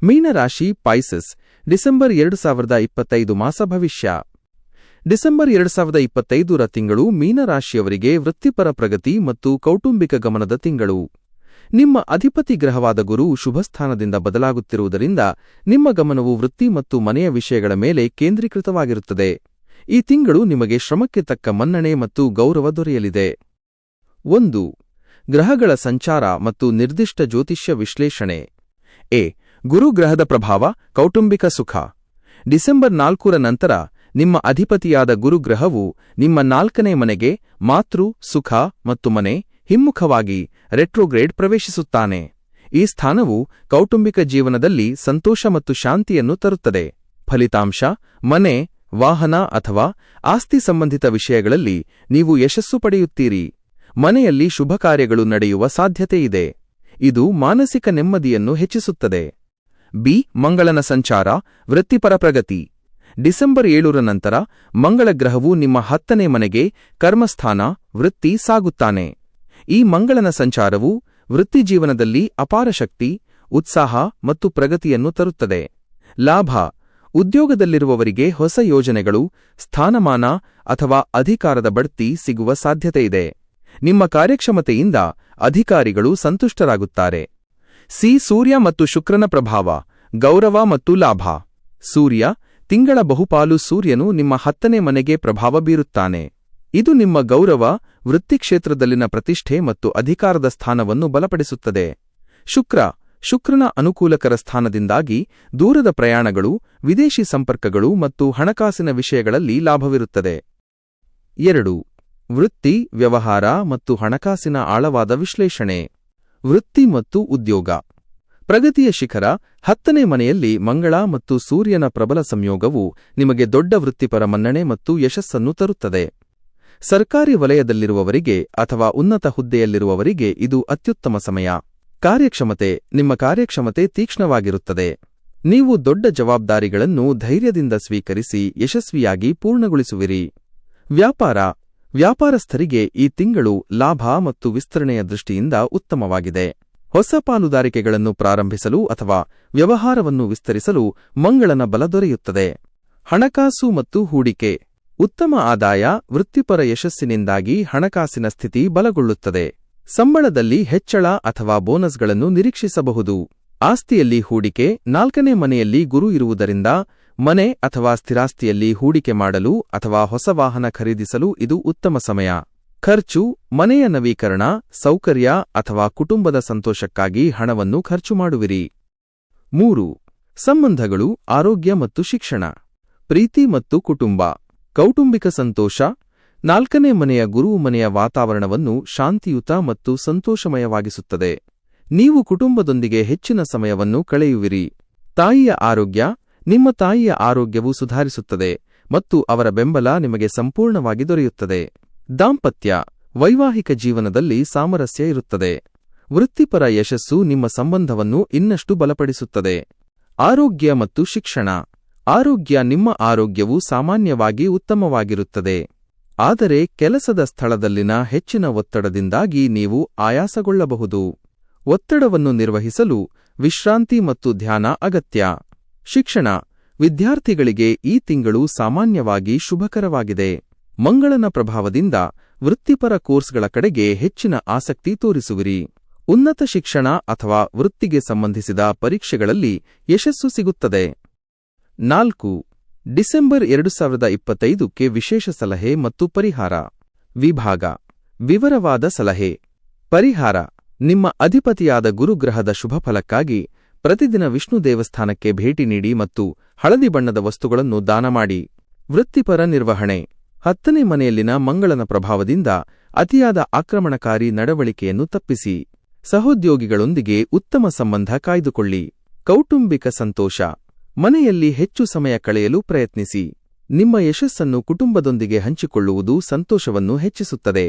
ಮೀನರಾಶಿ Pisces December 2025 ಮಾಸ ಭವಿಷ್ಯ. ಡಿಸೆಂಬರ್ 2025 ತಿಂಗಳು ಮೀನರಾಶಿಯವರಿಗೆ ವೃತ್ತಿಪರ ಪ್ರಗತಿ ಮತ್ತು ಕೌಟುಂಬಿಕ ಗಮನದ ತಿಂಗಳು. ನಿಮ್ಮ ಅಧಿಪತಿ ಗ್ರಹವಾದ ಗುರು ಶುಭಸ್ಥಾನದಿಂದ ಬದಲಾಗುತ್ತಿರುವುದರಿಂದ ನಿಮ್ಮ ಗಮನವು ವೃತ್ತಿ ಮತ್ತು ಮನೆಯ ವಿಷಯಗಳ ಮೇಲೆ ಕೇಂದ್ರೀಕೃತವಾಗಿರುತ್ತದೆ. ಈ ತಿಂಗಳು ನಿಮಗೆ ಶ್ರಮಕ್ಕೆ ತಕ್ಕ ಮನ್ನಣೆ ಮತ್ತು ಗೌರವ ದೊರೆಯಲಿದೆ. 1. ಗ್ರಹಗಳ ಸಂಚಾರ ಮತ್ತು ನಿರ್ದಿಷ್ಟ ಜ್ಯೋತಿಷ್ಯ ವಿಶ್ಲೇಷಣೆ. ಗುರು ಗ್ರಹದ ಪ್ರಭಾವ, ಕೌಟುಂಬಿಕ ಸುಖ. ಡಿಸೆಂಬರ್ 4ರ ನಂತರ ನಿಮ್ಮ ಅಧಿಪತಿಯಾದ ಗುರುಗ್ರಹವು ನಿಮ್ಮ 4ನೇ ಮನೆಗೆ ಮಾತೃ, ಸುಖ ಮತ್ತು ಮನೆ ಹಿಮ್ಮುಖವಾಗಿ ರೆಟ್ರೋಗ್ರೇಡ್ ಪ್ರವೇಶಿಸುತ್ತಾನೆ. ಈ ಸ್ಥಾನವು ಕೌಟುಂಬಿಕ ಜೀವನದಲ್ಲಿ ಸಂತೋಷ ಮತ್ತು ಶಾಂತಿಯನ್ನು ತರುತ್ತದೆ. ಫಲಿತಾಂಶ: ಮನೆ, ವಾಹನ ಅಥವಾ ಆಸ್ತಿ ಸಂಬಂಧಿತ ವಿಷಯಗಳಲ್ಲಿ ನೀವು ಯಶಸ್ಸು ಪಡೆಯುತ್ತೀರಿ. ಮನೆಯಲ್ಲಿ ಶುಭ ಕಾರ್ಯಗಳು ನಡೆಯುವ ಸಾಧ್ಯತೆಯಿದೆ. ಇದು ಮಾನಸಿಕ ನೆಮ್ಮದಿಯನ್ನು ಹೆಚ್ಚಿಸುತ್ತದೆ. ಮಂಗಳನ ಸಂಚಾರ, ವೃತ್ತಿಪರ ಪ್ರಗತಿ. ಡಿಸೆಂಬರ್ 7ರ ನಂತರ ಮಂಗಳ ಗ್ರಹವು ನಿಮ್ಮ 10ನೇ ಮನೆಗೆ ಕರ್ಮಸ್ಥಾನ, ವೃತ್ತಿ ಸಾಗುತ್ತಾನೆ. ಈ ಮಂಗಳನ ಸಂಚಾರವು ವೃತ್ತಿಜೀವನದಲ್ಲಿ ಅಪಾರ ಶಕ್ತಿ, ಉತ್ಸಾಹ ಮತ್ತು ಪ್ರಗತಿಯನ್ನು ತರುತ್ತದೆ. ಲಾಭ: ಉದ್ಯೋಗದಲ್ಲಿರುವವರಿಗೆ ಹೊಸ ಯೋಜನೆಗಳು, ಸ್ಥಾನಮಾನ ಅಥವಾ ಅಧಿಕಾರದ ಬಡ್ತಿ ಸಿಗುವ ಸಾಧ್ಯತೆಯಿದೆ. ನಿಮ್ಮ ಕಾರ್ಯಕ್ಷಮತೆಯಿಂದ ಅಧಿಕಾರಿಗಳು ಸಂತುಷ್ಟರಾಗುತ್ತಾರೆ. ಸೂರ್ಯ ಮತ್ತು ಶುಕ್ರನ ಪ್ರಭಾವ, ಗೌರವ ಮತ್ತು ಲಾಭ. ಸೂರ್ಯ: ತಿಂಗಳ ಬಹುಪಾಲು ಸೂರ್ಯನು ನಿಮ್ಮ 10ನೇ ಮನೆಗೆ ಪ್ರಭಾವ ಬೀರುತ್ತಾನೆ. ಇದು ನಿಮ್ಮ ಗೌರವ, ವೃತ್ತಿಕ್ಷೇತ್ರದಲ್ಲಿನ ಪ್ರತಿಷ್ಠೆ ಮತ್ತು ಅಧಿಕಾರದ ಸ್ಥಾನವನ್ನು ಬಲಪಡಿಸುತ್ತದೆ. ಶುಕ್ರನ ಅನುಕೂಲಕರ ಸ್ಥಾನದಿಂದಾಗಿ ದೂರದ ಪ್ರಯಾಣಗಳು, ವಿದೇಶಿ ಸಂಪರ್ಕಗಳು ಮತ್ತು ಹಣಕಾಸಿನ ವಿಷಯಗಳಲ್ಲಿ ಲಾಭವಿರುತ್ತದೆ. 2. ವೃತ್ತಿ, ವ್ಯವಹಾರ ಮತ್ತು ಹಣಕಾಸಿನ ಆಳವಾದ ವಿಶ್ಲೇಷಣೆ. ವೃತ್ತಿ ಮತ್ತು ಉದ್ಯೋಗ. ಪ್ರಗತಿಯ ಶಿಖರ, 10ನೇ ಮನೆಯಲ್ಲಿ ಮಂಗಳ ಮತ್ತು ಸೂರ್ಯನ ಪ್ರಬಲ ಸಂಯೋಗವು ನಿಮಗೆ ದೊಡ್ಡ ವೃತ್ತಿಪರ ಮನ್ನಣೆ ಮತ್ತು ಯಶಸ್ಸನ್ನು ತರುತ್ತದೆ. ಸರ್ಕಾರಿ ವಲಯದಲ್ಲಿರುವವರಿಗೆ ಅಥವಾ ಉನ್ನತ ಹುದ್ದೆಯಲ್ಲಿರುವವರಿಗೆ ಇದು ಅತ್ಯುತ್ತಮ ಸಮಯ. ನಿಮ್ಮ ಕಾರ್ಯಕ್ಷಮತೆ ತೀಕ್ಷ್ಣವಾಗಿರುತ್ತದೆ. ನೀವು ದೊಡ್ಡ ಜವಾಬ್ದಾರಿಗಳನ್ನು ಧೈರ್ಯದಿಂದ ಸ್ವೀಕರಿಸಿ ಯಶಸ್ವಿಯಾಗಿ ಪೂರ್ಣಗೊಳಿಸುವಿರಿ. ವ್ಯಾಪಾರಸ್ಥರಿಗೆ ಈ ತಿಂಗಳು ಲಾಭ ಮತ್ತು ವಿಸ್ತರಣೆಯ ದೃಷ್ಟಿಯಿಂದ ಉತ್ತಮವಾಗಿದೆ. ಹೊಸ ಪಾಲುದಾರಿಕೆಗಳನ್ನು ಪ್ರಾರಂಭಿಸಲು ಅಥವಾ ವ್ಯವಹಾರವನ್ನು ವಿಸ್ತರಿಸಲು ಮಂಗಳನ ಬಲ ದೊರೆಯುತ್ತದೆ. ಹಣಕಾಸು ಮತ್ತು ಹೂಡಿಕೆ. ಉತ್ತಮ ಆದಾಯ, ವೃತ್ತಿಪರ ಯಶಸ್ಸಿನಿಂದಾಗಿ ಹಣಕಾಸಿನ ಸ್ಥಿತಿ ಬಲಗೊಳ್ಳುತ್ತದೆ. ಸಂಬಳದಲ್ಲಿ ಹೆಚ್ಚಳ ಅಥವಾ ಬೋನಸ್ಗಳನ್ನು ನಿರೀಕ್ಷಿಸಬಹುದು. ಆಸ್ತಿಯಲ್ಲಿ ಹೂಡಿಕೆ. 4ನೇ ಮನೆಯಲ್ಲಿ ಗುರು ಇರುವುದರಿಂದ ಮನೆ ಅಥವಾ ಸ್ಥಿರಾಸ್ತಿಯಲ್ಲಿ ಹೂಡಿಕೆ ಮಾಡಲು ಅಥವಾ ಹೊಸ ವಾಹನ ಖರೀದಿಸಲು ಇದು ಉತ್ತಮ ಸಮಯ. ಖರ್ಚು. ಮನೆಯ ನವೀಕರಣ, ಸೌಕರ್ಯ ಅಥವಾ ಕುಟುಂಬದ ಸಂತೋಷಕ್ಕಾಗಿ ಹಣವನ್ನು ಖರ್ಚು ಮಾಡುವಿರಿ. 3. ಸಂಬಂಧಗಳು, ಆರೋಗ್ಯ ಮತ್ತು ಶಿಕ್ಷಣ. ಪ್ರೀತಿ ಮತ್ತು ಕುಟುಂಬ. ಕೌಟುಂಬಿಕ ಸಂತೋಷ. 4ನೇ ಮನೆಯ ಗುರು ಮನೆಯ ವಾತಾವರಣವನ್ನು ಶಾಂತಿಯುತ ಮತ್ತು ಸಂತೋಷಮಯವಾಗಿಸುತ್ತದೆ. ನೀವು ಕುಟುಂಬದೊಂದಿಗೆ ಹೆಚ್ಚಿನ ಸಮಯವನ್ನು ಕಳೆಯುವಿರಿ. ತಾಯಿಯ ಆರೋಗ್ಯ. ನಿಮ್ಮ ತಾಯಿಯ ಆರೋಗ್ಯವು ಸುಧಾರಿಸುತ್ತದೆ ಮತ್ತು ಅವರ ಬೆಂಬಲ ನಿಮಗೆ ಸಂಪೂರ್ಣವಾಗಿ ದೊರೆಯುತ್ತದೆ. ದಾಂಪತ್ಯ. ವೈವಾಹಿಕ ಜೀವನದಲ್ಲಿ ಸಾಮರಸ್ಯ ಇರುತ್ತದೆ. ವೃತ್ತಿಪರ ಯಶಸ್ಸು ನಿಮ್ಮ ಸಂಬಂಧವನ್ನು ಇನ್ನಷ್ಟು ಬಲಪಡಿಸುತ್ತದೆ. ಆರೋಗ್ಯ ಮತ್ತು ಶಿಕ್ಷಣ. ನಿಮ್ಮ ಆರೋಗ್ಯವು ಸಾಮಾನ್ಯವಾಗಿ ಉತ್ತಮವಾಗಿರುತ್ತದೆ, ಆದರೆ ಕೆಲಸದ ಸ್ಥಳದಲ್ಲಿನ ಹೆಚ್ಚಿನ ಒತ್ತಡದಿಂದಾಗಿ ನೀವು ಆಯಾಸಗೊಳ್ಳಬಹುದು. ಒತ್ತಡವನ್ನು ನಿರ್ವಹಿಸಲು ವಿಶ್ರಾಂತಿ ಮತ್ತು ಧ್ಯಾನ ಅಗತ್ಯ. ಶಿಕ್ಷಣ. ವಿದ್ಯಾರ್ಥಿಗಳಿಗೆ ಈ ತಿಂಗಳು ಸಾಮಾನ್ಯವಾಗಿ ಶುಭಕರವಾಗಿದೆ. ಮಂಗಳನ ಪ್ರಭಾವದಿಂದ ವೃತ್ತಿಪರ ಕೋರ್ಸ್ಗಳ ಕಡೆಗೆ ಹೆಚ್ಚಿನ ಆಸಕ್ತಿ ತೋರಿಸುವಿರಿ. ಉನ್ನತ ಶಿಕ್ಷಣ ಅಥವಾ ವೃತ್ತಿಗೆ ಸಂಬಂಧಿಸಿದ ಪರೀಕ್ಷೆಗಳಲ್ಲಿ ಯಶಸ್ಸು ಸಿಗುತ್ತದೆ. 4. ಡಿಸೆಂಬರ್ 2025ಕ್ಕೆ ವಿಶೇಷ ಸಲಹೆ ಮತ್ತು ಪರಿಹಾರ. ವಿಭಾಗ: ವಿವರವಾದ ಸಲಹೆ. ಪರಿಹಾರ: ನಿಮ್ಮ ಅಧಿಪತಿಯಾದ ಗುರುಗ್ರಹದ ಶುಭಫಲಕ್ಕಾಗಿ ಪ್ರತಿದಿನ ವಿಷ್ಣು ದೇವಸ್ಥಾನಕ್ಕೆ ಭೇಟಿ ನೀಡಿ ಮತ್ತು ಹಳದಿ ಬಣ್ಣದ ವಸ್ತುಗಳನ್ನು ದಾನ ಮಾಡಿ. ವೃತ್ತಿಪರ ನಿರ್ವಹಣೆ. 10ನೇ ಮನೆಯಲ್ಲಿನ ಮಂಗಳನ ಪ್ರಭಾವದಿಂದ ಅತಿಯಾದ ಆಕ್ರಮಣಕಾರಿ ನಡವಳಿಕೆಯನ್ನು ತಪ್ಪಿಸಿ. ಸಹೋದ್ಯೋಗಿಗಳೊಂದಿಗೆ ಉತ್ತಮ ಸಂಬಂಧ ಕಾಯ್ದುಕೊಳ್ಳಿ. ಕೌಟುಂಬಿಕ ಸಂತೋಷ. ಮನೆಯಲ್ಲಿ ಹೆಚ್ಚು ಸಮಯ ಕಳೆಯಲು ಪ್ರಯತ್ನಿಸಿ. ನಿಮ್ಮ ಯಶಸ್ಸನ್ನು ಕುಟುಂಬದೊಂದಿಗೆ ಹಂಚಿಕೊಳ್ಳುವುದು ಸಂತೋಷವನ್ನು ಹೆಚ್ಚಿಸುತ್ತದೆ.